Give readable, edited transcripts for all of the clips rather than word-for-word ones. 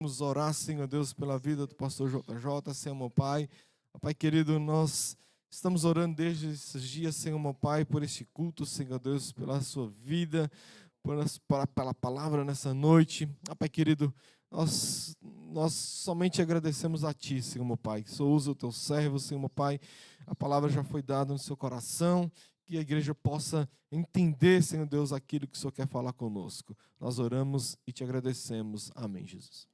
Vamos orar, Senhor Deus, pela vida do pastor JJ, Senhor meu Pai. Pai querido, nós estamos orando desde esses dias, Senhor meu Pai, por este culto, Senhor Deus, pela sua vida, pela palavra nessa noite. Pai querido, nós somente agradecemos a Ti, Senhor meu Pai, que só usa o Teu servo, Senhor meu Pai. A palavra já foi dada no seu coração, que a igreja possa entender, Senhor Deus, aquilo que o Senhor quer falar conosco. Nós oramos e Te agradecemos. Amém, Jesus.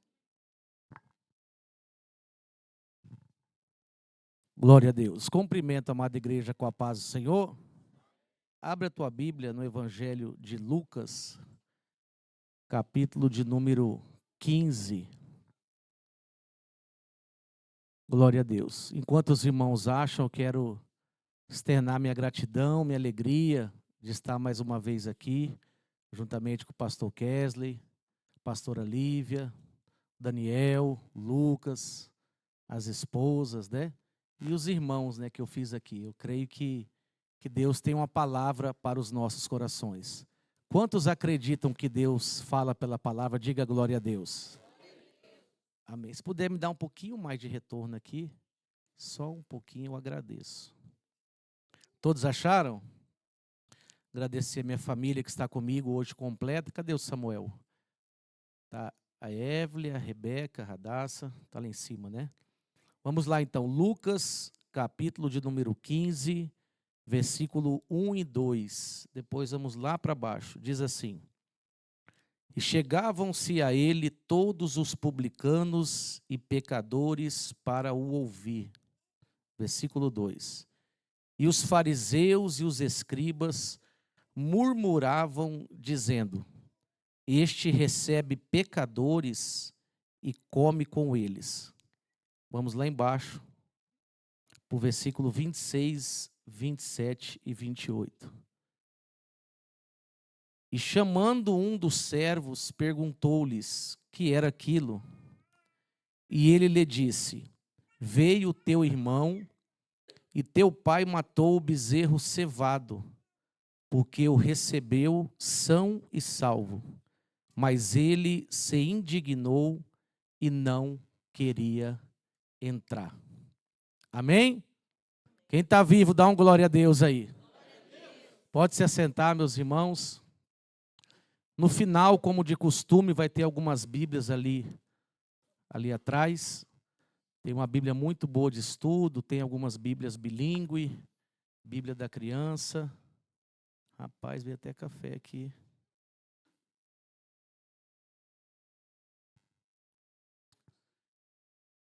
Glória a Deus. Cumprimento a amada igreja com a paz do Senhor. Abre a tua Bíblia no Evangelho de Lucas, capítulo de número 15. Glória a Deus. Enquanto os irmãos acham, eu quero externar minha gratidão, minha alegria de estar mais uma vez aqui, juntamente com o pastor Kesley, pastora Lívia, Daniel, Lucas, as esposas, né? E os irmãos, né, que eu fiz aqui. Eu creio que Deus tem uma palavra para os nossos corações. Quantos acreditam que Deus fala pela palavra? Diga glória a Deus. Amém. Se puder me dar um pouquinho mais de retorno aqui, só um pouquinho eu agradeço. Todos acharam? Agradecer a minha família que está comigo hoje completa. Cadê o Samuel? Tá a Evelyn, a Rebeca, a Radassa, tá lá em cima, né? Vamos lá então, Lucas, capítulo de número 15, versículo 1 e 2. Depois vamos lá para baixo. Diz assim: E chegavam-se a ele todos os publicanos e pecadores para o ouvir. Versículo 2. E os fariseus e os escribas murmuravam, dizendo: Este recebe pecadores e come com eles. Vamos lá embaixo, para o versículo 26, 27 e 28. E chamando um dos servos, perguntou-lhes que era aquilo. E ele lhe disse: Veio teu irmão, e teu pai matou o bezerro cevado, porque o recebeu são e salvo. Mas ele se indignou e não queria entrar. Amém? Quem está vivo, dá um glória a Deus aí. Pode se assentar, meus irmãos. No final, como de costume, vai ter algumas Bíblias ali atrás. Tem uma Bíblia muito boa de estudo, tem algumas Bíblias bilíngue, Bíblia da criança. Rapaz, veio até café aqui.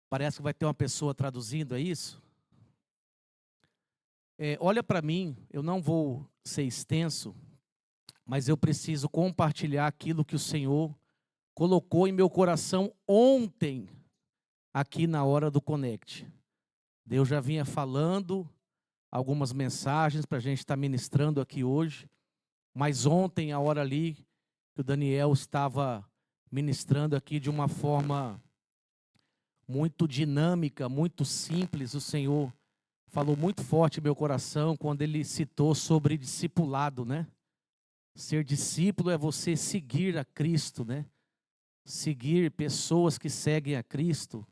Parece que vai ter uma pessoa traduzindo, é isso? Olha para mim, eu não vou ser extenso, mas eu preciso compartilhar aquilo que o Senhor colocou em meu coração ontem, aqui na hora do Connect. Deus já vinha falando algumas mensagens para a gente estar ministrando aqui hoje, mas ontem, a hora ali, que o Daniel estava ministrando aqui de uma forma muito dinâmica, muito simples, o Senhor falou muito forte em meu coração quando ele citou sobre discipulado, né? Ser discípulo é você seguir a Cristo, né? Seguir pessoas que seguem a Cristo.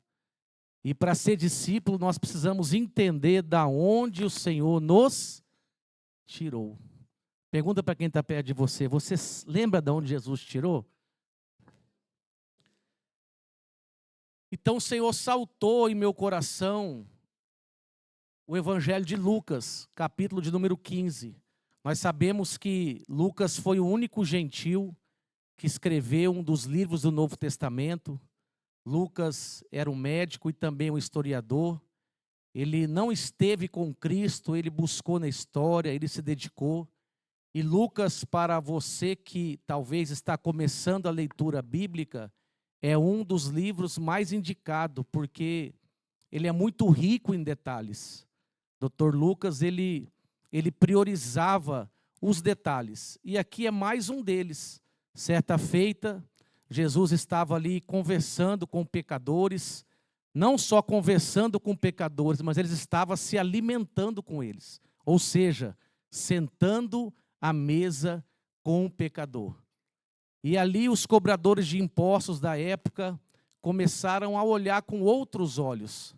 E para ser discípulo, nós precisamos entender da onde o Senhor nos tirou. Pergunta para quem está perto de você: você lembra de onde Jesus te tirou? Então o Senhor saltou em meu coração o Evangelho de Lucas, capítulo de número 15. Nós sabemos que Lucas foi o único gentil que escreveu um dos livros do Novo Testamento. Lucas era um médico e também um historiador. Ele não esteve com Cristo, ele buscou na história, ele se dedicou. E Lucas, para você que talvez está começando a leitura bíblica, é um dos livros mais indicados, porque ele é muito rico em detalhes. Dr. Lucas, ele priorizava os detalhes. E aqui é mais um deles. Certa feita, Jesus estava ali conversando com pecadores, não só conversando com pecadores, mas ele estava se alimentando com eles. Ou seja, sentando à mesa com o pecador. E ali os cobradores de impostos da época começaram a olhar com outros olhos.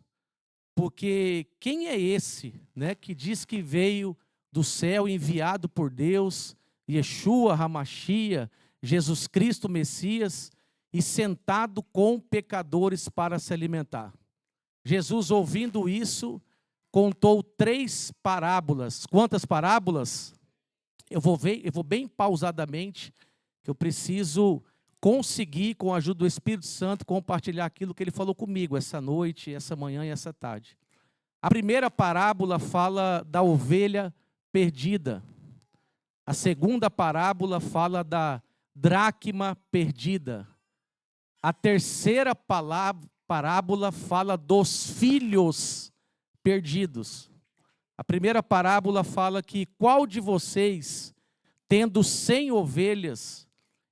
Porque quem é esse, né, que diz que veio do céu enviado por Deus, Yeshua HaMashiach, Jesus Cristo Messias, e sentado com pecadores para se alimentar? Jesus, ouvindo isso, contou 3 parábolas. Quantas parábolas? Eu vou bem pausadamente, que eu preciso conseguir, com a ajuda do Espírito Santo, compartilhar aquilo que ele falou comigo essa noite, essa manhã e essa tarde. A primeira parábola fala da ovelha perdida. A segunda parábola fala da dracma perdida. A terceira parábola fala dos filhos perdidos. A primeira parábola fala que qual de vocês, tendo 100 ovelhas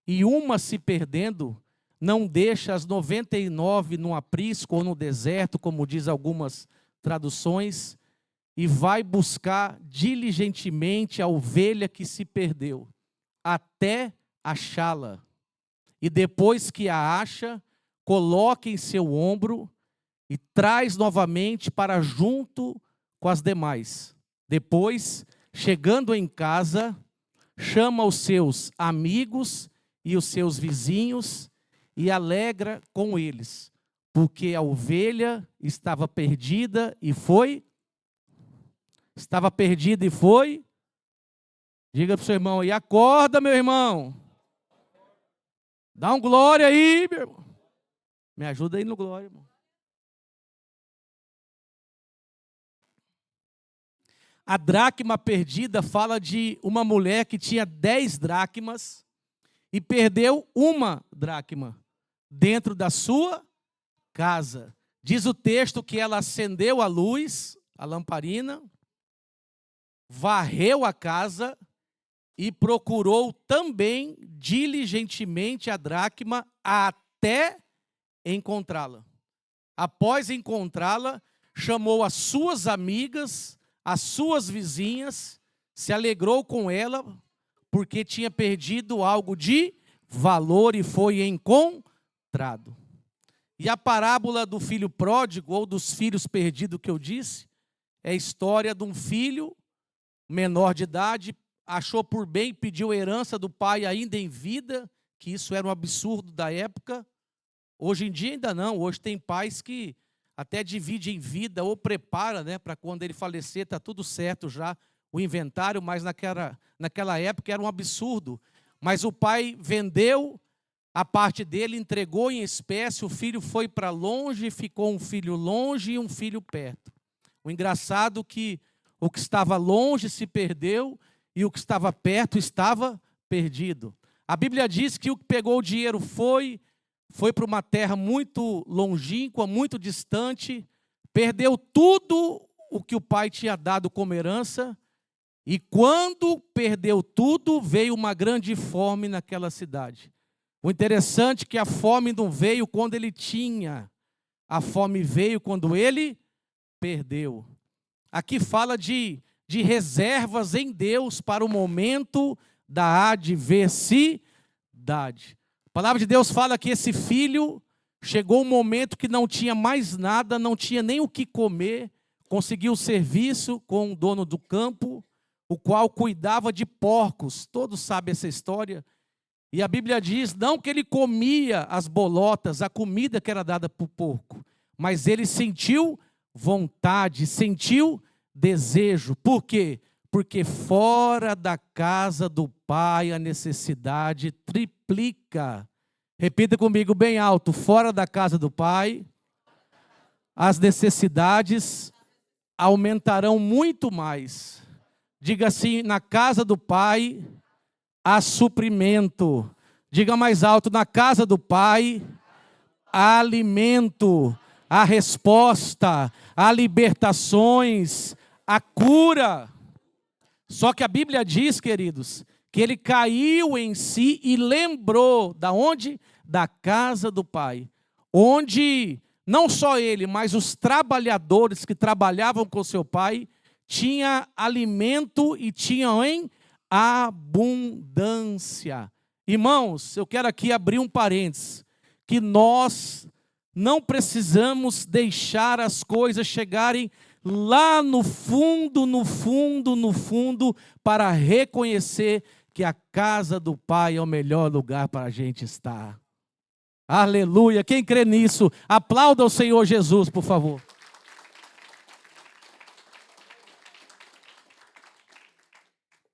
e uma se perdendo, não deixa as 99 no aprisco ou no deserto, como diz algumas traduções, e vai buscar diligentemente a ovelha que se perdeu, até achá-la. E depois que a acha, coloca em seu ombro e traz novamente para junto com as demais. Depois, chegando em casa, chama os seus amigos e os seus vizinhos e alegra com eles, porque a ovelha estava perdida e foi. Estava perdida e foi. Diga para o seu irmão aí, acorda, meu irmão. Dá um glória aí, meu irmão. Me ajuda aí no glória, irmão. A dracma perdida fala de uma mulher que tinha 10 dracmas e perdeu uma dracma dentro da sua casa. Diz o texto que ela acendeu a luz, a lamparina, varreu a casa e procurou também diligentemente a dracma até encontrá-la. Após encontrá-la, chamou as suas amigas, as suas vizinhas, se alegrou com ela, porque tinha perdido algo de valor e foi encontrado. E a parábola do filho pródigo, ou dos filhos perdidos que eu disse, é a história de um filho menor de idade, achou por bem, pediu herança do pai ainda em vida, que isso era um absurdo da época. Hoje em dia ainda não, hoje tem pais que até dividem em vida ou prepara, né, para quando ele falecer, está tudo certo já, o inventário, mas naquela época era um absurdo. Mas o pai vendeu a parte dele, entregou em espécie, o filho foi para longe, ficou um filho longe e um filho perto. O engraçado é que o que estava longe se perdeu e o que estava perto estava perdido. A Bíblia diz que o que pegou o dinheiro foi para uma terra muito longínqua, muito distante, perdeu tudo o que o pai tinha dado como herança, e quando perdeu tudo, veio uma grande fome naquela cidade. O interessante é que a fome não veio quando ele tinha, a fome veio quando ele perdeu. Aqui fala de reservas em Deus para o momento da adversidade. A palavra de Deus fala que esse filho chegou um momento que não tinha mais nada, não tinha nem o que comer, conseguiu serviço com o dono do campo, o qual cuidava de porcos. Todos sabem essa história. E a Bíblia diz, não que ele comia as bolotas, a comida que era dada para o porco, mas ele sentiu vontade, sentiu desejo. Por quê? Porque fora da casa do pai a necessidade triplica. Repita comigo bem alto, fora da casa do pai, as necessidades aumentarão muito mais. Diga assim, na casa do pai há suprimento. Diga mais alto, na casa do pai há alimento, há resposta, há libertações, há cura. Só que a Bíblia diz, queridos, que ele caiu em si e lembrou da onde? Da casa do pai, onde não só ele, mas os trabalhadores que trabalhavam com seu pai tinha alimento e tinham em abundância. Irmãos, eu quero aqui abrir um parênteses, que nós Não precisamos deixar as coisas chegarem lá no fundo, no fundo, no fundo, para reconhecer que a casa do Pai é o melhor lugar para a gente estar. Aleluia! Quem crê nisso, aplauda o Senhor Jesus, por favor.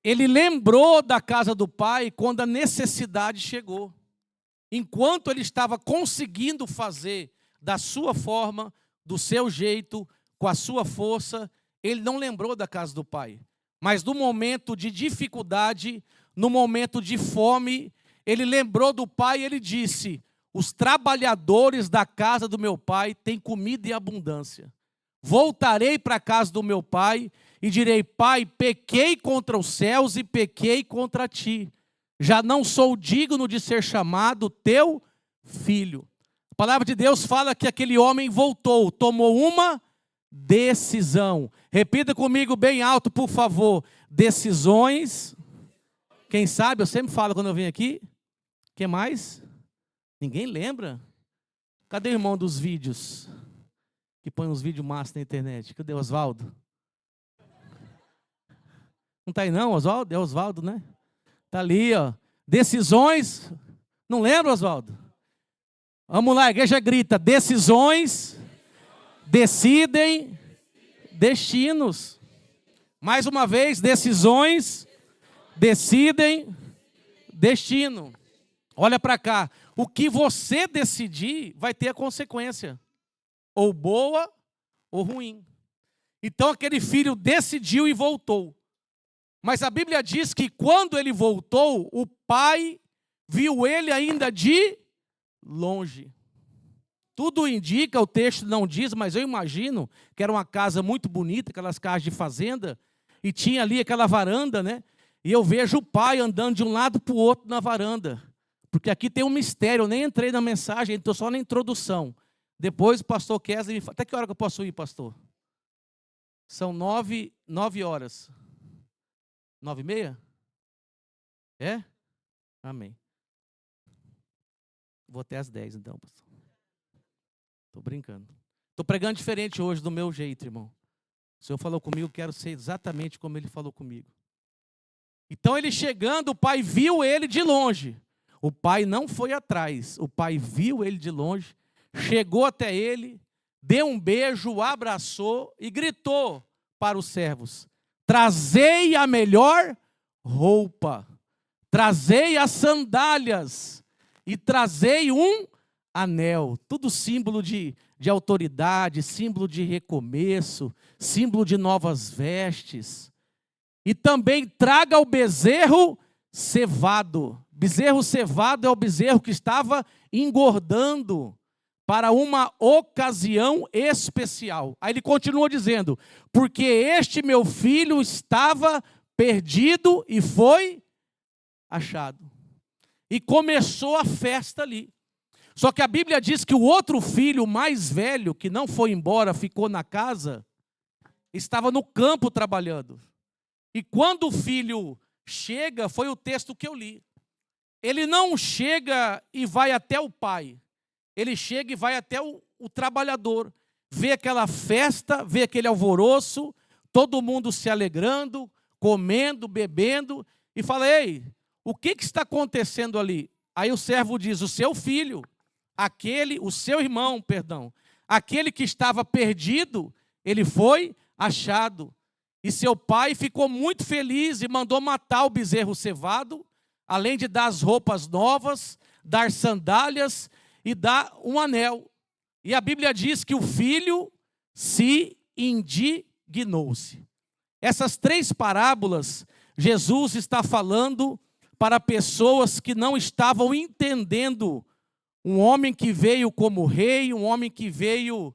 Ele lembrou da casa do Pai quando a necessidade chegou. Enquanto ele estava conseguindo fazer da sua forma, do seu jeito, com a sua força, ele não lembrou da casa do Pai. Mas no momento de dificuldade, no momento de fome, ele lembrou do Pai e ele disse: os trabalhadores da casa do meu Pai têm comida em abundância. Voltarei para a casa do meu Pai e direi: Pai, pequei contra os céus e pequei contra ti. Já não sou digno de ser chamado teu filho. A palavra de Deus fala que aquele homem voltou, tomou uma decisão. Repita comigo bem alto, por favor. Decisões. Quem sabe, eu sempre falo quando eu venho aqui. O que mais? Ninguém lembra? Cadê o irmão dos vídeos? Que põe uns vídeos massa na internet. Cadê o Oswaldo? Não está aí não, Oswaldo? É Oswaldo, né? Está ali, ó. Decisões. Não lembra, Oswaldo? Vamos lá, a igreja grita: decisões decidem destinos. Mais uma vez, decisões decidem destino. Olha para cá. O que você decidir vai ter a consequência, ou boa ou ruim. Então aquele filho decidiu e voltou. Mas a Bíblia diz que quando ele voltou, o pai viu ele ainda de longe. Tudo indica, o texto não diz, mas eu imagino que era uma casa muito bonita, aquelas casas de fazenda, e tinha ali aquela varanda, né? E eu vejo o pai andando de um lado para o outro na varanda. Porque aqui tem um mistério, eu nem entrei na mensagem, estou só na introdução. Depois o pastor Kesley me fala: até que hora que eu posso ir, pastor? São 9 horas. 9h30? É? Amém. Vou até às 10 então, pastor. Estou brincando. Estou pregando diferente hoje, do meu jeito, irmão. O Senhor falou comigo, quero ser exatamente como Ele falou comigo. Então ele chegando, o pai viu ele de longe. O pai não foi atrás, o pai viu ele de longe, chegou até ele, deu um beijo, o abraçou e gritou para os servos: trazei a melhor roupa, trazei as sandálias e trazei um anel. Tudo símbolo de autoridade, símbolo de recomeço, símbolo de novas vestes. E também traga o bezerro cevado. Bezerro cevado é o bezerro que estava engordando para uma ocasião especial. Aí ele continua dizendo: porque este meu filho estava perdido e foi achado. E começou a festa ali. Só que a Bíblia diz que o outro filho, o mais velho, que não foi embora, ficou na casa, estava no campo trabalhando. E quando o filho chega, foi o texto que eu li. Ele não chega e vai até o pai. Ele chega e vai até o trabalhador. Vê aquela festa, vê aquele alvoroço, todo mundo se alegrando, comendo, bebendo, e fala: ei, o que está acontecendo ali? Aí o servo diz: o seu filho, o seu irmão, aquele que estava perdido, ele foi achado. E seu pai ficou muito feliz e mandou matar o bezerro cevado, além de dar as roupas novas, dar sandálias e dar um anel. E a Bíblia diz que o filho se indignou-se. Essas 3 parábolas, Jesus está falando para pessoas que não estavam entendendo um homem que veio como rei, um homem que veio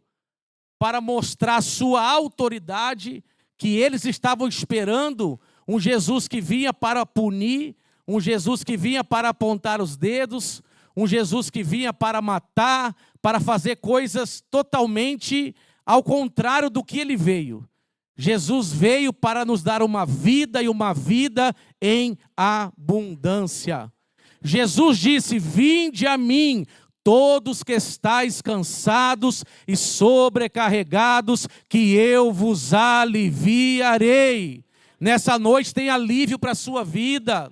para mostrar sua autoridade, que eles estavam esperando um Jesus que vinha para punir, um Jesus que vinha para apontar os dedos, um Jesus que vinha para matar, para fazer coisas totalmente ao contrário do que ele veio. Jesus veio para nos dar uma vida e uma vida em abundância. Jesus disse: vinde a mim, todos que estáis cansados e sobrecarregados, que eu vos aliviarei. Nessa noite tem alívio para a sua vida.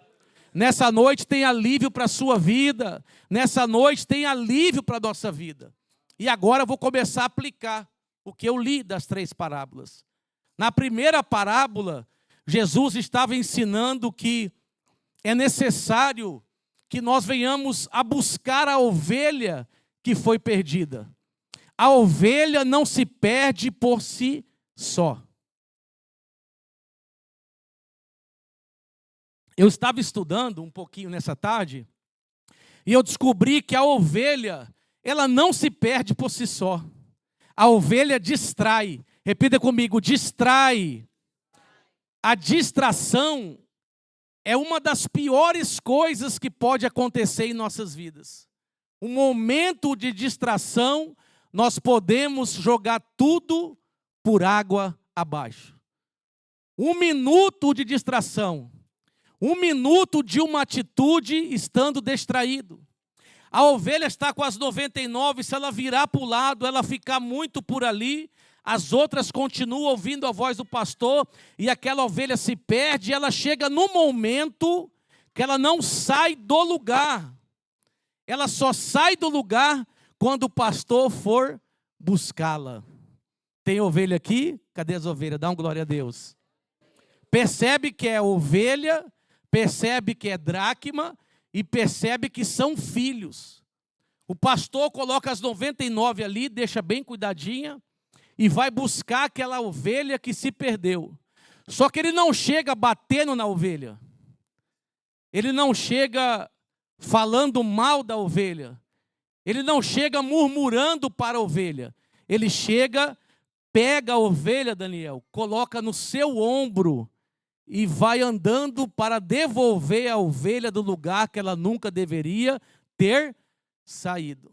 Nessa noite tem alívio para a sua vida. Nessa noite tem alívio para a nossa vida. E agora eu vou começar a aplicar o que eu li das 3 parábolas. Na primeira parábola, Jesus estava ensinando que é necessário que nós venhamos a buscar a ovelha que foi perdida. A ovelha não se perde por si só. Eu estava estudando um pouquinho nessa tarde e eu descobri que a ovelha, ela não se perde por si só. A ovelha distrai. Repita comigo, distrai. A distração é uma das piores coisas que pode acontecer em nossas vidas. Um momento de distração, nós podemos jogar tudo por água abaixo. 1 minuto de distração. 1 minuto de uma atitude estando distraído. A ovelha está com as 99, se ela virar para o lado, ela ficar muito por ali, as outras continuam ouvindo a voz do pastor, e aquela ovelha se perde, e ela chega no momento que ela não sai do lugar. Ela só sai do lugar quando o pastor for buscá-la. Tem ovelha aqui? Cadê as ovelhas? Dá um glória a Deus. Percebe que é ovelha, percebe que é dracma e percebe que são filhos. O pastor coloca as 99 ali, deixa bem cuidadinha e vai buscar aquela ovelha que se perdeu. Só que ele não chega batendo na ovelha. Ele não chega falando mal da ovelha. Ele não chega murmurando para a ovelha. Ele chega, pega a ovelha, Daniel, coloca no seu ombro e vai andando para devolver a ovelha do lugar que ela nunca deveria ter saído.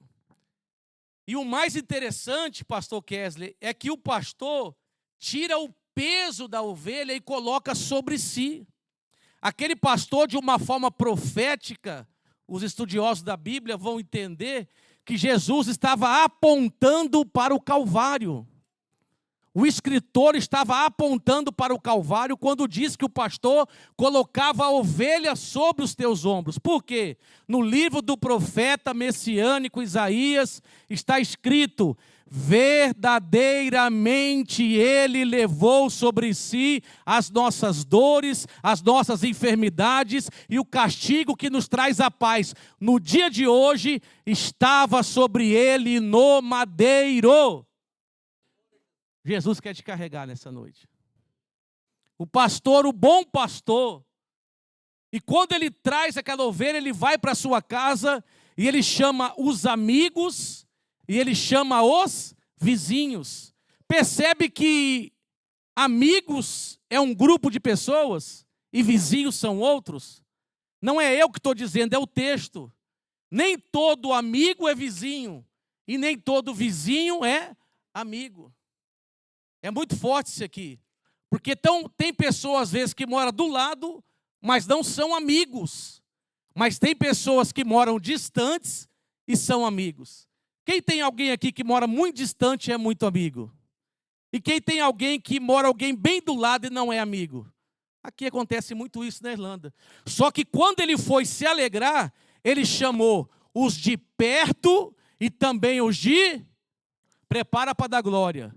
E o mais interessante, pastor Kesley, é que o pastor tira o peso da ovelha e coloca sobre si. Aquele pastor, de uma forma profética, os estudiosos da Bíblia vão entender que Jesus estava apontando para o Calvário. O escritor estava apontando para o Calvário quando diz que o pastor colocava a ovelha sobre os teus ombros. Por quê? No livro do profeta messiânico Isaías está escrito: verdadeiramente ele levou sobre si as nossas dores, as nossas enfermidades e o castigo que nos traz a paz. No dia de hoje estava sobre ele no madeiro. Jesus quer te carregar nessa noite. O pastor, o bom pastor, e quando ele traz aquela ovelha, ele vai para a sua casa e ele chama os amigos e ele chama os vizinhos. Percebe que amigos é um grupo de pessoas e vizinhos são outros? Não é eu que estou dizendo, é o texto. Nem todo amigo é vizinho e nem todo vizinho é amigo. É muito forte isso aqui, porque tem pessoas às vezes que moram do lado, mas não são amigos. Mas tem pessoas que moram distantes e são amigos. Quem tem alguém aqui que mora muito distante é muito amigo? E quem tem alguém que mora bem do lado e não é amigo? Aqui acontece muito isso na Irlanda. Só que quando ele foi se alegrar, ele chamou os de perto e também os de... Prepara para dar glória.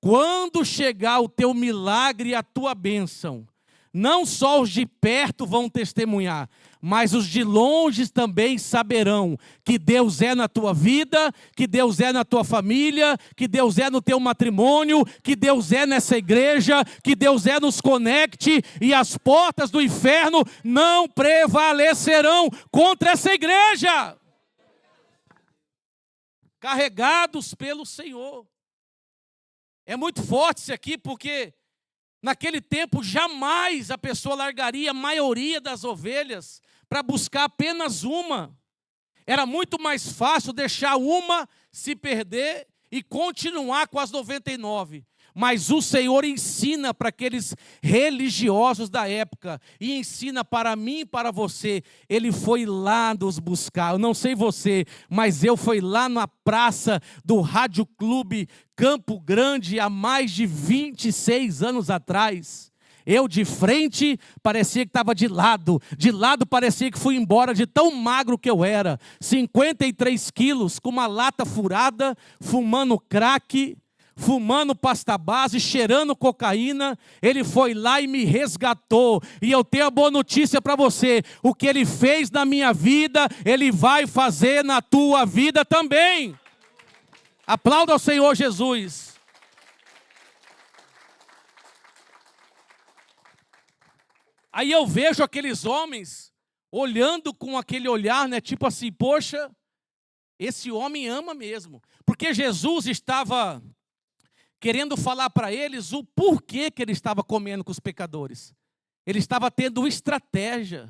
Quando chegar o teu milagre e a tua bênção, não só os de perto vão testemunhar, mas os de longe também saberão que Deus é na tua vida, que Deus é na tua família, que Deus é no teu matrimônio, que Deus é nessa igreja, que Deus é nos conecte, e as portas do inferno não prevalecerão contra essa igreja. Carregados pelo Senhor. É muito forte isso aqui, porque naquele tempo jamais a pessoa largaria a maioria das ovelhas para buscar apenas uma. Era muito mais fácil deixar uma se perder e continuar com as 99. mas o Senhor ensina para aqueles religiosos da época, e ensina para mim e para você. Ele foi lá nos buscar. Eu não sei você, mas eu fui lá na praça do Rádio Clube Campo Grande há mais de 26 anos atrás. Eu de frente parecia que estava de lado parecia que fui embora de tão magro que eu era. 53 quilos, com uma lata furada, fumando crack, fumando pasta base, cheirando cocaína. Ele foi lá e me resgatou. E eu tenho a boa notícia para você: o que Ele fez na minha vida, Ele vai fazer na tua vida também. Aplauda ao Senhor Jesus. Aí eu vejo aqueles homens olhando com aquele olhar, né, tipo assim, poxa, esse homem ama mesmo. Porque Jesus estava querendo falar para eles o porquê que ele estava comendo com os pecadores. Ele estava tendo estratégia.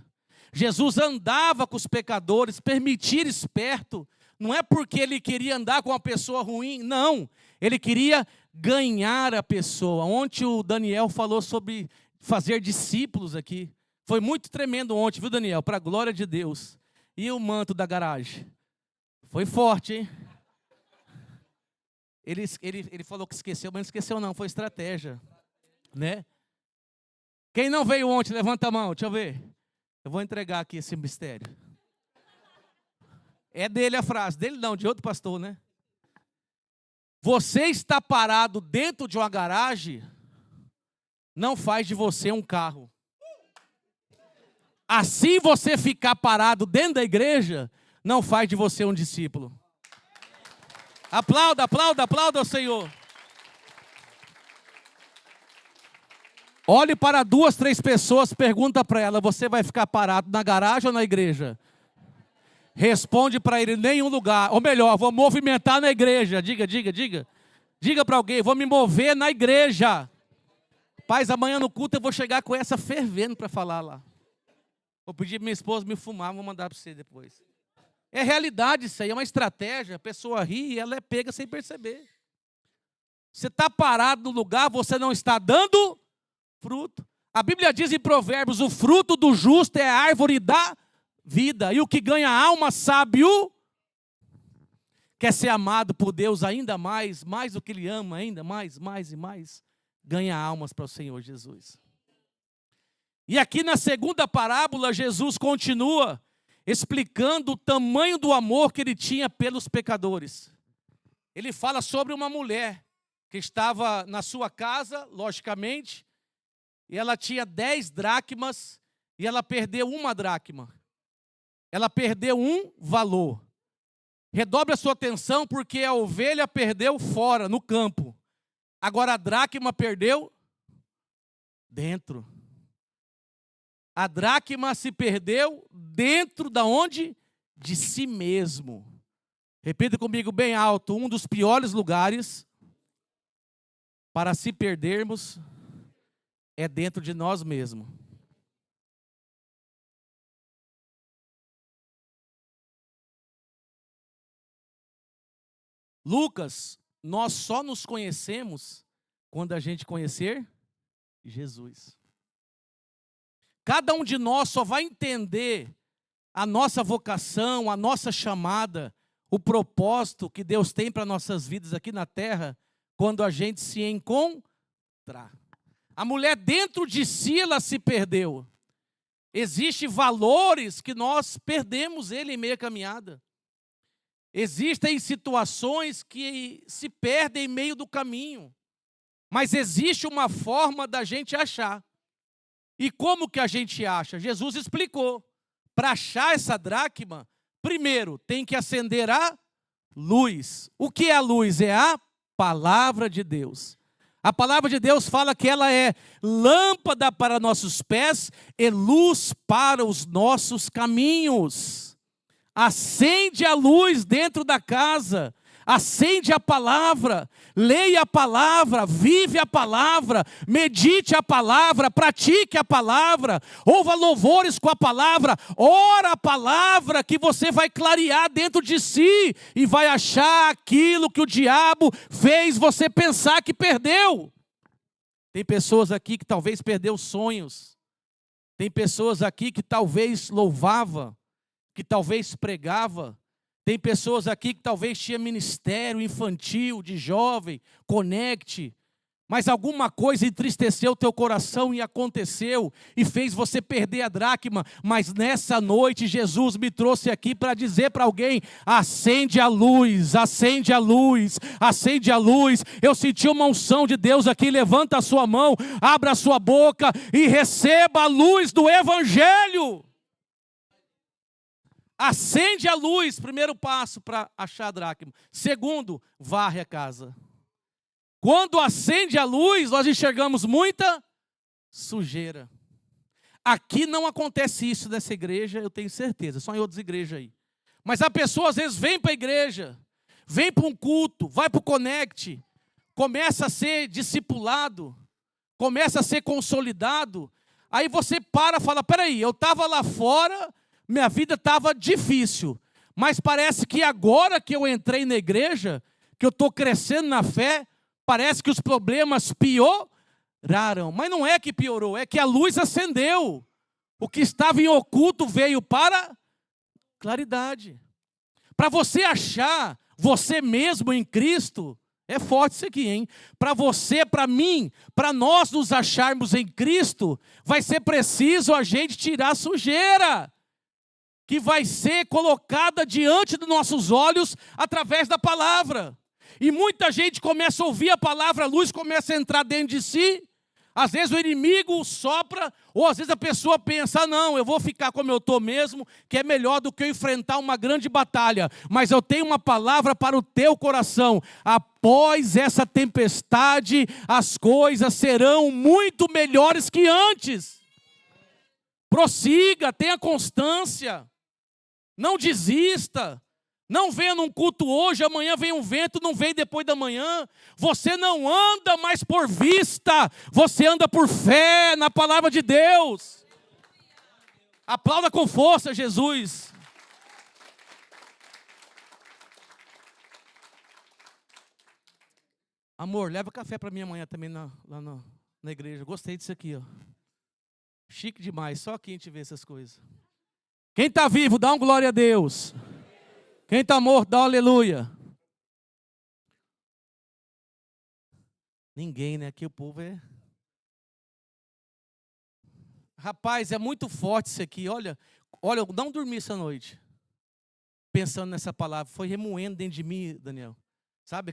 Jesus andava com os pecadores, permitir esperto. Não é porque ele queria andar com uma pessoa ruim, não. Ele queria ganhar a pessoa. Ontem o Daniel falou sobre fazer discípulos aqui. Foi muito tremendo ontem, viu, Daniel? Para a glória de Deus. E o manto da garagem? Foi forte, hein? Ele falou que esqueceu, mas não esqueceu não, foi estratégia. Né? Quem não veio ontem, levanta a mão, deixa eu ver. Eu vou entregar aqui esse mistério. É dele a frase, dele não, de outro pastor, né? Você está parado dentro de uma garagem, não faz de você um carro. Assim você ficar parado dentro da igreja, não faz de você um discípulo. Aplauda, aplauda, aplauda ao Senhor. Olhe para 2, 3 pessoas, pergunta para ela: você vai ficar parado na garagem ou na igreja? Responde para ele: nenhum lugar. Ou melhor, vou movimentar na igreja. Diga. Diga para alguém: vou me mover na igreja. Paz, amanhã no culto eu vou chegar com essa fervendo para falar lá. Vou pedir para minha esposa me fumar, vou mandar para você depois. É realidade isso aí, é uma estratégia. A pessoa ri e ela é pega sem perceber. Você está parado no lugar, você não está dando fruto. A Bíblia diz em Provérbios: o fruto do justo é a árvore da vida. E o que ganha alma sábio quer ser amado por Deus ainda mais do que Ele ama, ainda mais e mais. Ganha almas para o Senhor Jesus. E aqui na segunda parábola, Jesus continua explicando o tamanho do amor que Ele tinha pelos pecadores. Ele fala sobre uma mulher que estava na sua casa, logicamente, e ela tinha 10 dracmas e ela perdeu 1 dracma. Ela perdeu um valor. Redobre a sua atenção, porque a ovelha perdeu fora, no campo. Agora a dracma perdeu dentro. A dracma se perdeu dentro da onde? De si mesmo. Repita comigo bem alto: um dos piores lugares para se perdermos é dentro de nós mesmos. Lucas, nós só nos conhecemos quando a gente conhecer Jesus. Cada um de nós só vai entender a nossa vocação, a nossa chamada, o propósito que Deus tem para nossas vidas aqui na terra, quando a gente se encontrar. A mulher dentro de si, ela se perdeu. Existem valores que nós perdemos ele em meia caminhada. Existem situações que se perdem em meio do caminho. Mas existe uma forma da gente achar. E como que a gente acha? Jesus explicou. Para achar essa dracma, primeiro tem que acender a luz. O que é a luz? É a palavra de Deus. A palavra de Deus fala que ela é lâmpada para nossos pés e luz para os nossos caminhos. Acende a luz dentro da casa. Acende a palavra, leia a palavra, vive a palavra, medite a palavra, pratique a palavra, ouva louvores com a palavra, ora a palavra, que você vai clarear dentro de si e vai achar aquilo que o diabo fez você pensar que perdeu. Tem pessoas aqui que talvez perdeu sonhos. Tem pessoas aqui que talvez louvava, que talvez pregava. Tem pessoas aqui que talvez tinha ministério infantil, de jovem, conecte. Mas alguma coisa entristeceu o teu coração e aconteceu e fez você perder a dracma. Mas nessa noite Jesus me trouxe aqui para dizer para alguém: acende a luz, acende a luz, acende a luz. Eu senti uma unção de Deus aqui. Levanta a sua mão, abra a sua boca e receba a luz do Evangelho. Acende a luz, primeiro passo para achar a dracma. Segundo, varre a casa. Quando acende a luz, nós enxergamos muita sujeira. Aqui não acontece isso nessa igreja, eu tenho certeza, só em outras igrejas aí. Mas a pessoa às vezes vem para a igreja, vem para um culto, vai para o Connect, começa a ser discipulado, começa a ser consolidado, aí você para e fala: peraí, eu estava lá fora, minha vida estava difícil, mas parece que agora que eu entrei na igreja, que eu estou crescendo na fé, parece que os problemas pioraram. Mas não é que piorou, é que a luz acendeu. O que estava em oculto veio para claridade. Para você achar você mesmo em Cristo, é forte isso aqui, hein? Para você, para mim, para nós nos acharmos em Cristo, vai ser preciso a gente tirar a sujeira, que vai ser colocada diante dos nossos olhos através da palavra. E muita gente começa a ouvir a palavra, a luz começa a entrar dentro de si. Às vezes o inimigo sopra, ou às vezes a pessoa pensa: não, eu vou ficar como eu estou mesmo, que é melhor do que eu enfrentar uma grande batalha. Mas eu tenho uma palavra para o teu coração: após essa tempestade, as coisas serão muito melhores que antes. Prossiga, tenha constância, não desista. Não venha num culto hoje, amanhã vem um vento, não vem depois da manhã. Você não anda mais por vista, você anda por fé na palavra de Deus. Aplauda com força, Jesus. Amor, leva café para mim amanhã também lá na igreja. Gostei disso aqui, ó. Chique demais, só aqui a gente vê essas coisas. Quem está vivo, dá um glória a Deus. Quem está morto, dá um aleluia. Ninguém, né? Aqui o povo é... Rapaz, é muito forte isso aqui. Olha, eu não dormi essa noite pensando nessa palavra. Foi remoendo dentro de mim, Daniel. Sabe,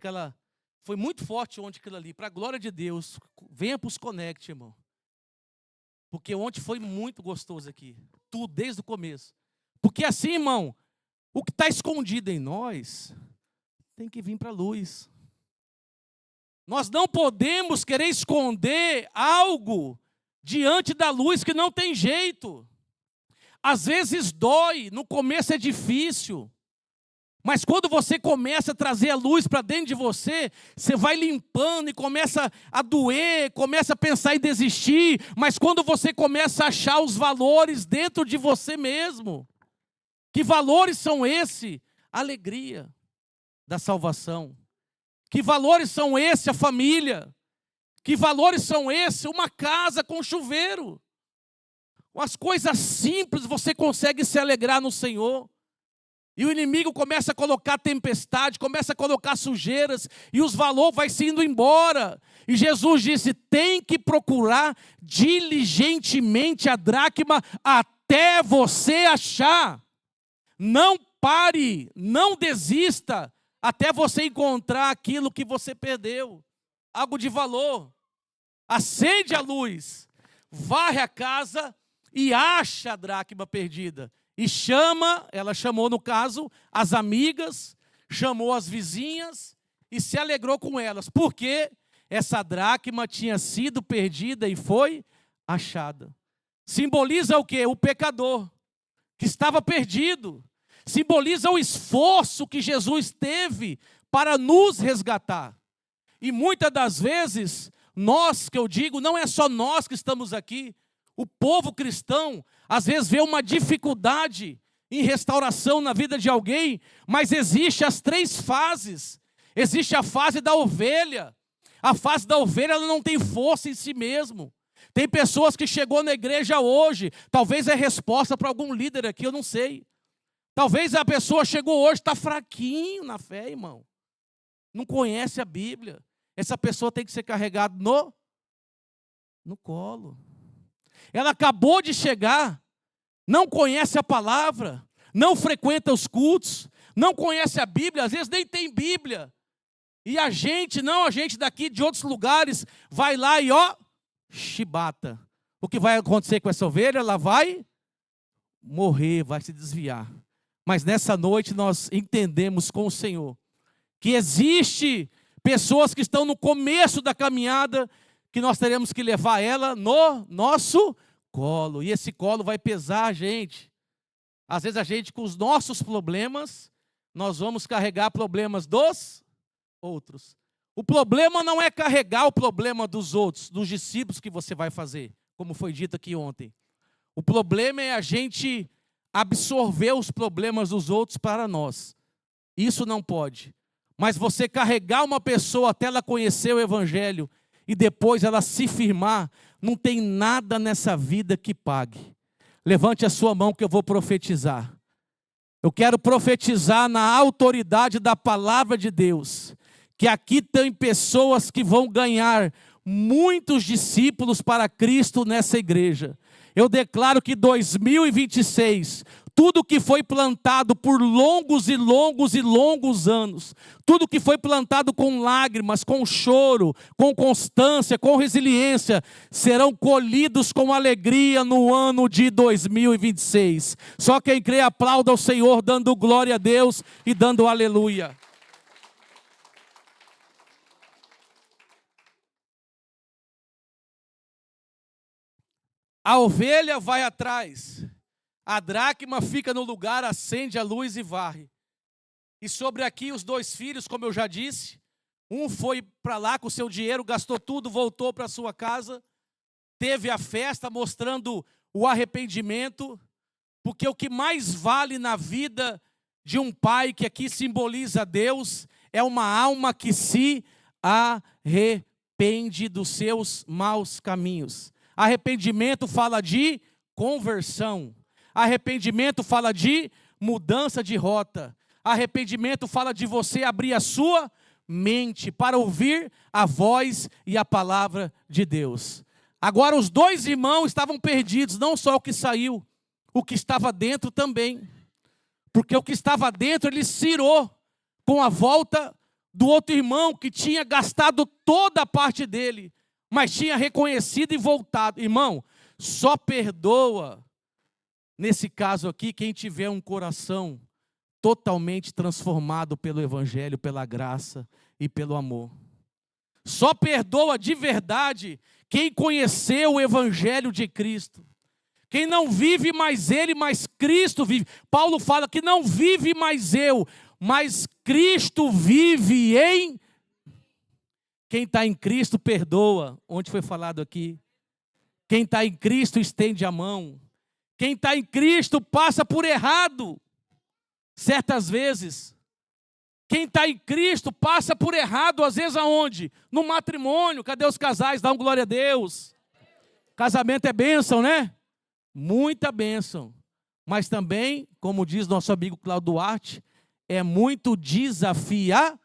foi muito forte ontem aquilo ali. Para a glória de Deus, venha para os Connect, irmão. Porque ontem foi muito gostoso aqui. Tudo, desde o começo. Porque assim, irmão, o que está escondido em nós tem que vir para a luz. Nós não podemos querer esconder algo diante da luz que não tem jeito. Às vezes dói, no começo é difícil. Mas quando você começa a trazer a luz para dentro de você, você vai limpando e começa a doer, começa a pensar em desistir. Mas quando você começa a achar os valores dentro de você mesmo, que valores são esses? Alegria da salvação. Que valores são esses? A família. Que valores são esses? Uma casa com chuveiro. As coisas simples você consegue se alegrar no Senhor. E o inimigo começa a colocar tempestade, começa a colocar sujeiras, e os valores vai se indo embora. E Jesus disse: tem que procurar diligentemente a dracma até você achar. Não pare, não desista, até você encontrar aquilo que você perdeu, algo de valor. Acende a luz, varre a casa e acha a dracma perdida. E ela chamou no caso, as amigas, chamou as vizinhas e se alegrou com elas. Porque essa dracma tinha sido perdida e foi achada. Simboliza o quê? O pecador, que estava perdido. Simboliza o esforço que Jesus teve para nos resgatar. E muitas das vezes, nós, que eu digo, não é só nós que estamos aqui, o povo cristão, às vezes vê uma dificuldade em restauração na vida de alguém, mas existe as 3 fases. Existe a fase da ovelha, A fase da ovelha, ela não tem força em si mesmo. Tem pessoas que chegou na igreja hoje, talvez é resposta para algum líder aqui, eu não sei. Talvez a pessoa chegou hoje, está fraquinho na fé, irmão. Não conhece a Bíblia. Essa pessoa tem que ser carregada no colo. Ela acabou de chegar, não conhece a palavra, não frequenta os cultos, não conhece a Bíblia, às vezes nem tem Bíblia. E a gente daqui de outros lugares, vai lá e chibata. O que vai acontecer com essa ovelha? Ela vai morrer, vai se desviar. Mas nessa noite nós entendemos com o Senhor que existe pessoas que estão no começo da caminhada, que nós teremos que levar ela no nosso colo. E esse colo vai pesar a gente. Às vezes a gente, com os nossos problemas, nós vamos carregar problemas dos outros. O problema não é carregar o problema dos outros, dos discípulos que você vai fazer, como foi dito aqui ontem. O problema é a gente absorver os problemas dos outros para nós. Isso não pode. Mas você carregar uma pessoa até ela conhecer o Evangelho e depois ela se firmar, não tem nada nessa vida que pague. Levante a sua mão que eu vou profetizar. Eu quero profetizar na autoridade da palavra de Deus, que aqui tem pessoas que vão ganhar muitos discípulos para Cristo nessa igreja. Eu declaro que 2026, tudo que foi plantado por longos e longos e longos anos, tudo que foi plantado com lágrimas, com choro, com constância, com resiliência, serão colhidos com alegria no ano de 2026. Só quem crê aplauda ao Senhor, dando glória a Deus e dando aleluia. A ovelha vai atrás, a dracma fica no lugar, acende a luz e varre. E sobre aqui os dois filhos, como eu já disse, um foi para lá com o seu dinheiro, gastou tudo, voltou para sua casa, teve a festa mostrando o arrependimento, porque o que mais vale na vida de um pai, que aqui simboliza Deus, é uma alma que se arrepende dos seus maus caminhos. Arrependimento fala de conversão. Arrependimento fala de mudança de rota. Arrependimento fala de você abrir a sua mente para ouvir a voz e a palavra de Deus. Agora os dois irmãos estavam perdidos, não só o que saiu, o que estava dentro também. Porque o que estava dentro ele cirou com a volta do outro irmão que tinha gastado toda a parte dele, mas tinha reconhecido e voltado. Irmão, só perdoa, nesse caso aqui, quem tiver um coração totalmente transformado pelo Evangelho, pela graça e pelo amor. Só perdoa de verdade quem conheceu o Evangelho de Cristo. Quem não vive mais ele, mas Cristo vive. Paulo fala que não vive mais eu, mas Cristo vive em... Quem está em Cristo perdoa, onde foi falado aqui. Quem está em Cristo estende a mão. Quem está em Cristo passa por errado, certas vezes. Quem está em Cristo passa por errado, às vezes aonde? No matrimônio. Cadê os casais? Dá um glória a Deus. Casamento é bênção, né? Muita bênção. Mas também, como diz nosso amigo Cláudio Duarte, é muito desafiador.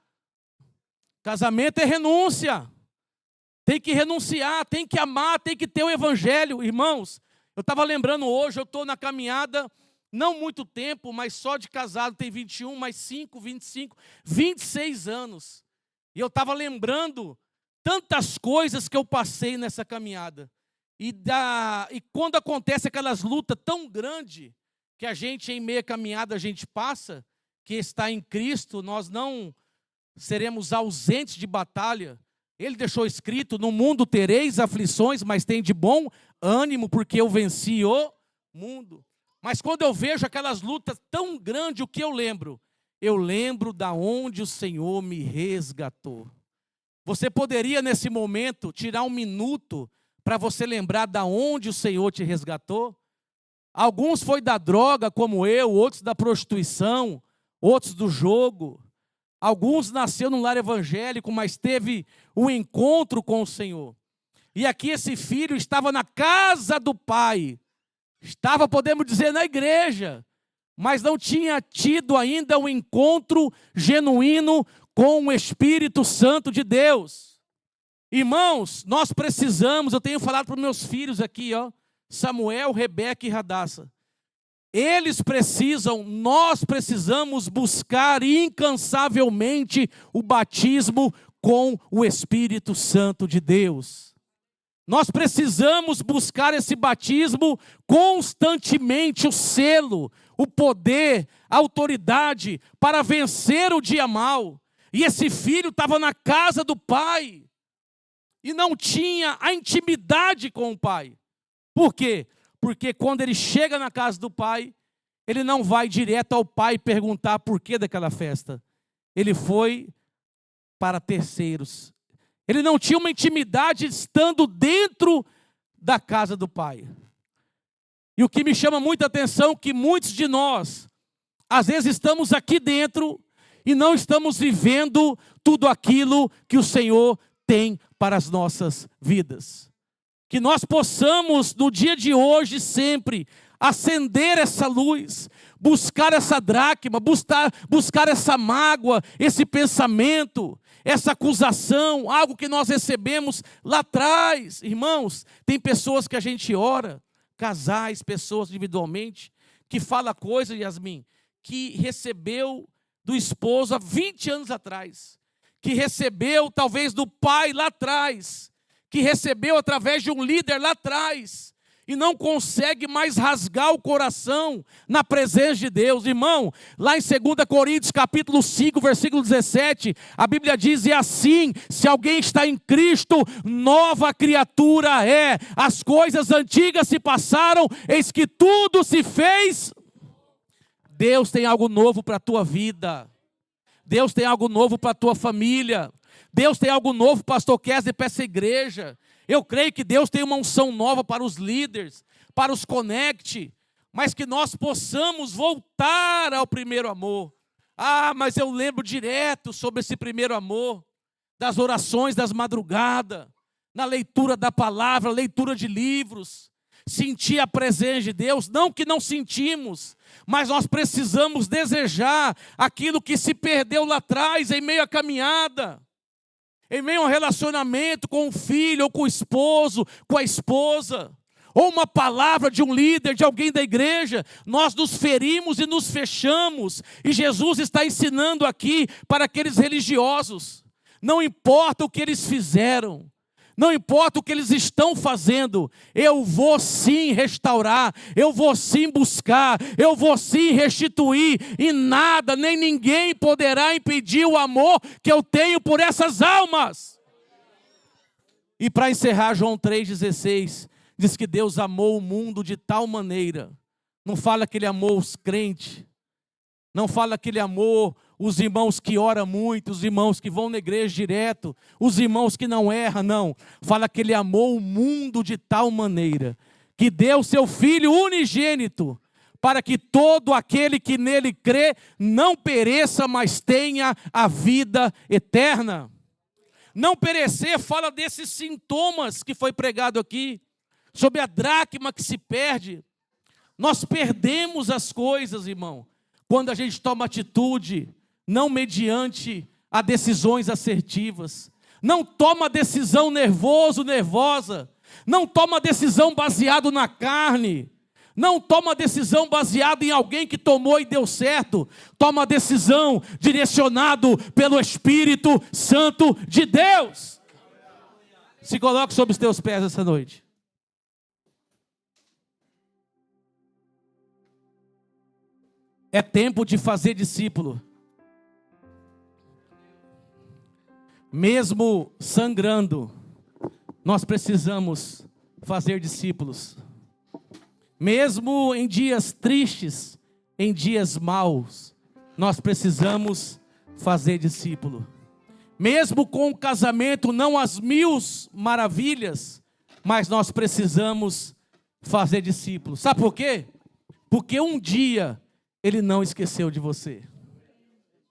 Casamento é renúncia. Tem que renunciar, tem que amar, tem que ter o Evangelho. Irmãos, eu estava lembrando hoje, eu estou na caminhada, não muito tempo, mas só de casado tem 21, mais 5, 25, 26 anos. E eu estava lembrando tantas coisas que eu passei nessa caminhada. E quando acontece aquelas lutas tão grandes, que a gente em meia caminhada a gente passa, que está em Cristo, nós não seremos ausentes de batalha. Ele deixou escrito, no mundo tereis aflições, mas tem de bom ânimo, porque eu venci o mundo. Mas quando eu vejo aquelas lutas tão grandes, o que eu lembro? Eu lembro da onde o Senhor me resgatou. Você poderia nesse momento tirar um minuto para você lembrar da onde o Senhor te resgatou? Alguns foi da droga como eu, outros da prostituição, outros do jogo. Alguns nasceram num lar evangélico, mas teve um encontro com o Senhor. E aqui esse filho estava na casa do pai. Estava, podemos dizer, na igreja, mas não tinha tido ainda um encontro genuíno com o Espírito Santo de Deus. Irmãos, nós precisamos, eu tenho falado para os meus filhos aqui, Samuel, Rebeca e Radassa. Eles precisam, nós precisamos buscar incansavelmente o batismo com o Espírito Santo de Deus. Nós precisamos buscar esse batismo constantemente, o selo, o poder, a autoridade para vencer o dia mau. E esse filho estava na casa do pai e não tinha a intimidade com o pai. Por quê? Porque quando ele chega na casa do pai, ele não vai direto ao pai perguntar por que daquela festa. Ele foi para terceiros. Ele não tinha uma intimidade estando dentro da casa do pai. E o que me chama muita atenção é que muitos de nós, às vezes estamos aqui dentro e não estamos vivendo tudo aquilo que o Senhor tem para as nossas vidas. Que nós possamos, no dia de hoje, sempre, acender essa luz, buscar essa dracma, buscar essa mágoa, esse pensamento, essa acusação, algo que nós recebemos lá atrás. Irmãos, tem pessoas que a gente ora, casais, pessoas individualmente, que fala coisa, Yasmin, que recebeu do esposo há 20 anos atrás, que recebeu talvez do pai lá atrás, que recebeu através de um líder lá atrás, e não consegue mais rasgar o coração na presença de Deus. Irmão, lá em 2 Coríntios capítulo 5, versículo 17, a Bíblia diz: e assim, se alguém está em Cristo, nova criatura é. As coisas antigas se passaram, eis que tudo se fez. Deus tem algo novo para a tua vida. Deus tem algo novo para a tua família. Deus tem algo novo, pastor Kesley, para essa igreja. Eu creio que Deus tem uma unção nova para os líderes, para os Connect, mas que nós possamos voltar ao primeiro amor. Ah, mas eu lembro direto sobre esse primeiro amor, das orações das madrugadas, na leitura da palavra, leitura de livros, sentir a presença de Deus. Não que não sentimos, mas nós precisamos desejar aquilo que se perdeu lá atrás, em meio à caminhada. Em meio a um relacionamento com o filho, ou com o esposo, com a esposa, ou uma palavra de um líder, de alguém da igreja, nós nos ferimos e nos fechamos. E Jesus está ensinando aqui para aqueles religiosos: não importa o que eles fizeram, não importa o que eles estão fazendo, eu vou sim restaurar, eu vou sim buscar, eu vou sim restituir, e nada, nem ninguém poderá impedir o amor que eu tenho por essas almas. E para encerrar, João 3,16, diz que Deus amou o mundo de tal maneira, não fala que Ele amou os crentes, não fala que Ele amou os irmãos que oram muito, os irmãos que vão na igreja direto, os irmãos que não erram, não. Fala que Ele amou o mundo de tal maneira, que deu seu Filho unigênito, para que todo aquele que nele crê não pereça, mas tenha a vida eterna. Não perecer fala desses sintomas que foi pregado aqui, sobre a dracma que se perde. Nós perdemos as coisas, irmão, quando a gente toma atitude, não mediante a decisões assertivas. Não toma decisão nervosa. Não toma decisão baseado na carne. Não toma decisão baseada em alguém que tomou e deu certo. Toma decisão direcionado pelo Espírito Santo de Deus. Se coloque sobre os teus pés essa noite. É tempo de fazer discípulo. Mesmo sangrando, nós precisamos fazer discípulos. Mesmo em dias tristes, em dias maus, nós precisamos fazer discípulo. Mesmo com o casamento não às 1000 maravilhas, mas nós precisamos fazer discípulos. Sabe por quê? Porque um dia Ele não esqueceu de você.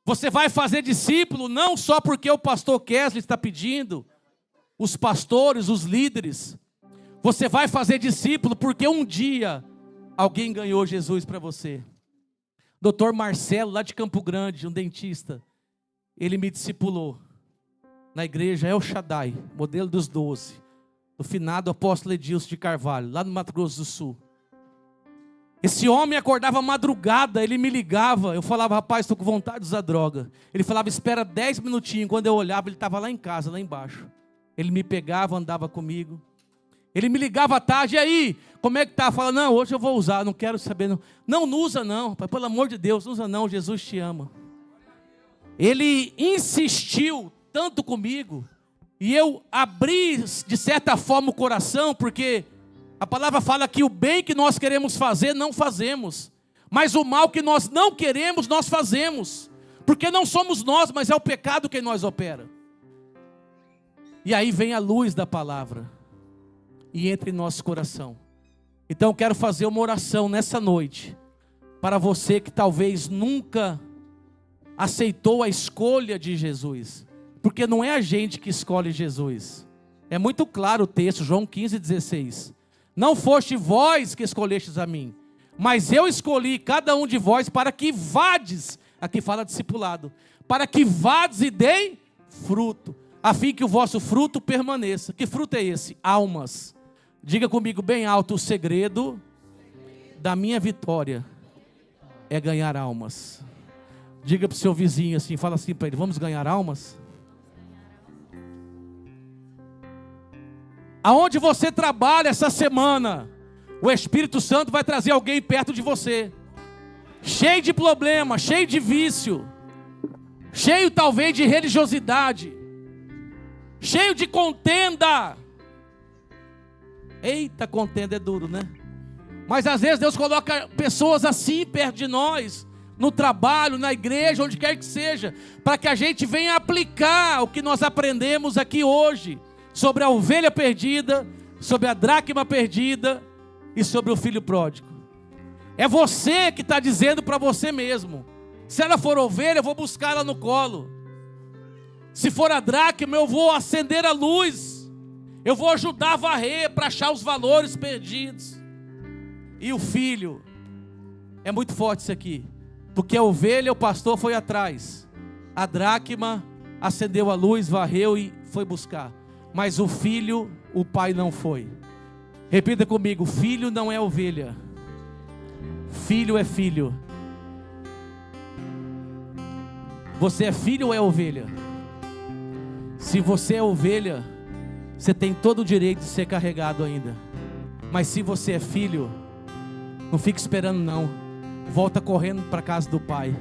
Você vai fazer discípulo não só porque o pastor Kesley está pedindo, os pastores, os líderes. Você vai fazer discípulo porque um dia alguém ganhou Jesus para você. Dr. Marcelo, lá de Campo Grande, um dentista, ele me discipulou na igreja El Shaddai, modelo dos 12, do finado apóstolo Edilson de Carvalho, lá no Mato Grosso do Sul. Esse homem acordava madrugada, ele me ligava, eu falava, rapaz, estou com vontade de usar droga. Ele falava, espera 10 minutinhos, quando eu olhava, ele estava lá em casa, lá embaixo. Ele me pegava, andava comigo. Ele me ligava à tarde, e aí, como é que tá? Fala, não, hoje eu vou usar, não quero saber não. Não usa não, pai, pelo amor de Deus, não usa não, Jesus te ama. Ele insistiu tanto comigo, e eu abri de certa forma o coração, porque a palavra fala que o bem que nós queremos fazer, não fazemos. Mas o mal que nós não queremos, nós fazemos. Porque não somos nós, mas é o pecado que em nós opera. E aí vem a luz da palavra e entra em nosso coração. Então eu quero fazer uma oração nessa noite para você que talvez nunca aceitou a escolha de Jesus. Porque não é a gente que escolhe Jesus. É muito claro o texto, João 15,16. Não foste vós que escolhestes a mim, mas eu escolhi cada um de vós para que vades, aqui fala discipulado, para que vades e deem fruto, a fim que o vosso fruto permaneça. Que fruto é esse? Almas. Diga comigo bem alto, o segredo da minha vitória é ganhar almas. Diga para o seu vizinho assim, fala assim para ele, vamos ganhar almas? Aonde você trabalha essa semana, o Espírito Santo vai trazer alguém perto de você, cheio de problema, cheio de vício, cheio talvez de religiosidade, cheio de contenda. Eita, contenda é duro, né? Mas às vezes Deus coloca pessoas assim perto de nós, no trabalho, na igreja, onde quer que seja, para que a gente venha aplicar o que nós aprendemos aqui hoje, sobre a ovelha perdida, sobre a dracma perdida e sobre o filho pródigo. É você que está dizendo para você mesmo, se ela for ovelha, eu vou buscar ela no colo. Se for a dracma, eu vou acender a luz, eu vou ajudar a varrer para achar os valores perdidos. E o filho, é muito forte isso aqui, porque a ovelha, o pastor foi atrás, a dracma acendeu a luz, varreu e foi buscar. Mas o filho, o pai não foi. Repita comigo, filho não é ovelha, filho é filho. Você é filho ou é ovelha? Se você é ovelha, você tem todo o direito de ser carregado ainda. Mas se você é filho, não fique esperando não, volta correndo para a casa do pai,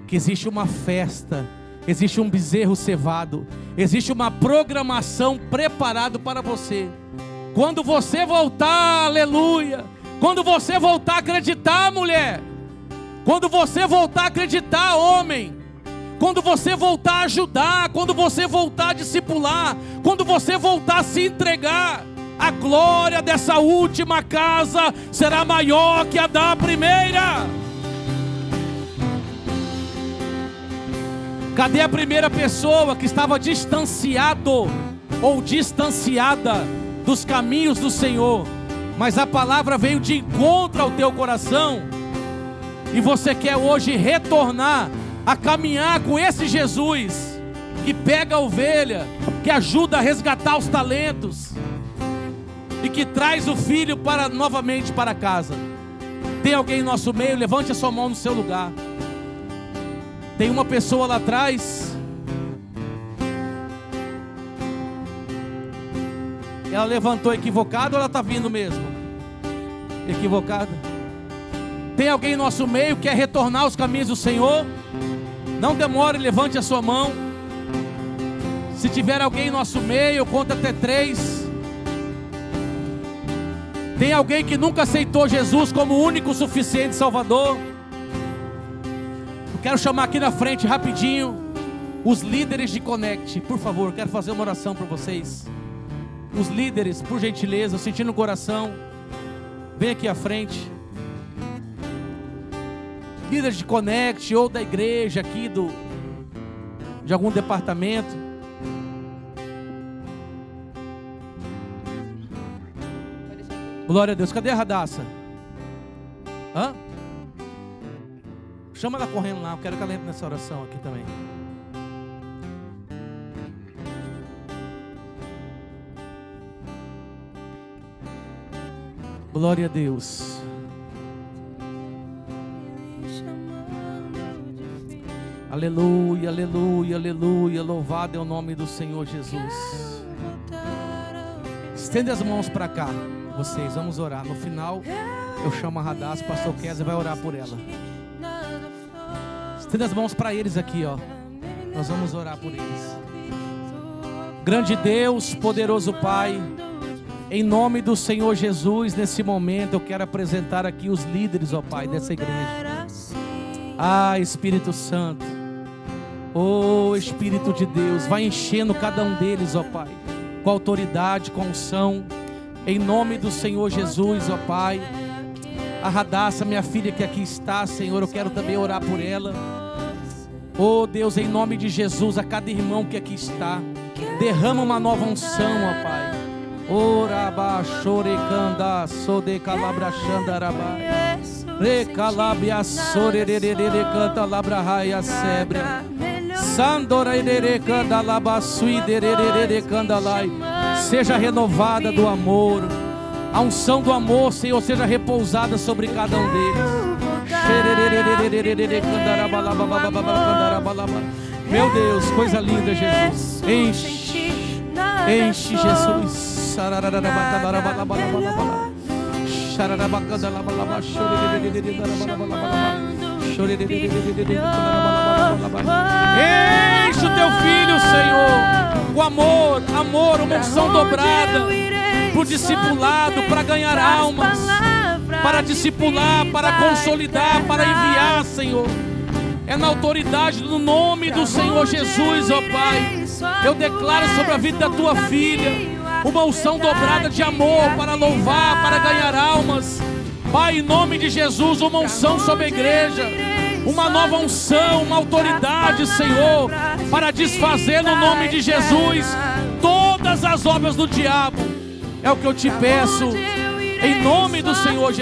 que existe uma festa, existe um bezerro cevado, existe uma programação preparada para você. Quando você voltar, aleluia, quando você voltar a acreditar, mulher, quando você voltar a acreditar, homem, quando você voltar a ajudar, quando você voltar a discipular, quando você voltar a se entregar, a glória dessa última casa será maior que a da primeira. Cadê a primeira pessoa que estava distanciado ou distanciada dos caminhos do Senhor? Mas a palavra veio de encontro ao teu coração, e você quer hoje retornar a caminhar com esse Jesus, que pega a ovelha, que ajuda a resgatar os talentos, e que traz o filho novamente para casa. Tem alguém em nosso meio? Levante a sua mão no seu lugar. Tem uma pessoa lá atrás. Ela levantou equivocada ou ela está vindo mesmo? Equivocada. Tem alguém em nosso meio que quer retornar aos caminhos do Senhor? Não demore, levante a sua mão. Se tiver alguém em nosso meio, conta até 3. Tem alguém que nunca aceitou Jesus como o único suficiente Salvador? Eu quero chamar aqui na frente rapidinho os líderes de Connect, por favor, quero fazer uma oração para vocês. Os líderes, por gentileza, sentindo no coração, vem aqui à frente. Líderes de Connect ou da igreja aqui de algum departamento. Glória a Deus. Cadê a Radassa? Hã? Chama ela correndo lá. Eu quero que ela entre nessa oração aqui também. Glória a Deus. Aleluia, aleluia, aleluia. Louvado é o nome do Senhor Jesus. Estende as mãos para cá. Vocês, vamos orar. No final, eu chamo a Radassa, o pastor Kézia vai orar por ela. Estende as mãos para eles aqui, ó. Nós vamos orar por eles. Grande Deus, poderoso Pai, em nome do Senhor Jesus, nesse momento eu quero apresentar aqui os líderes, ó Pai, dessa igreja. Ah, Espírito Santo, oh Espírito de Deus, vai enchendo cada um deles, ó Pai, com autoridade, com unção, em nome do Senhor Jesus, ó Pai. A Radassa, minha filha que aqui está, Senhor, eu quero também orar por ela. Oh Deus, em nome de Jesus, a cada irmão que aqui está, derrama uma nova unção, ó Pai. Oraba chorecanda sode calabrachanda rabai recalabia sorererere canta labrahaya sebra sandora erere canda labasui dererere candalai. Seja renovada do amor, a unção do amor, Senhor, seja repousada sobre cada um deles. Meu Deus, coisa linda, Jesus. Enche, Jesus. Enche o teu filho, Senhor, com amor, uma unção dobrada para o discipulado, para ganhar almas, para discipular, para consolidar, para enviar, Senhor. É na autoridade do nome do Senhor Jesus, ó Pai. Eu declaro sobre a vida da tua filha uma unção dobrada de amor para louvar, para ganhar almas. Pai, em nome de Jesus, uma unção sobre a igreja, uma nova unção, uma autoridade, Senhor, para desfazer no nome de Jesus todas as obras do diabo. É o que eu te peço, em nome do Senhor Jesus.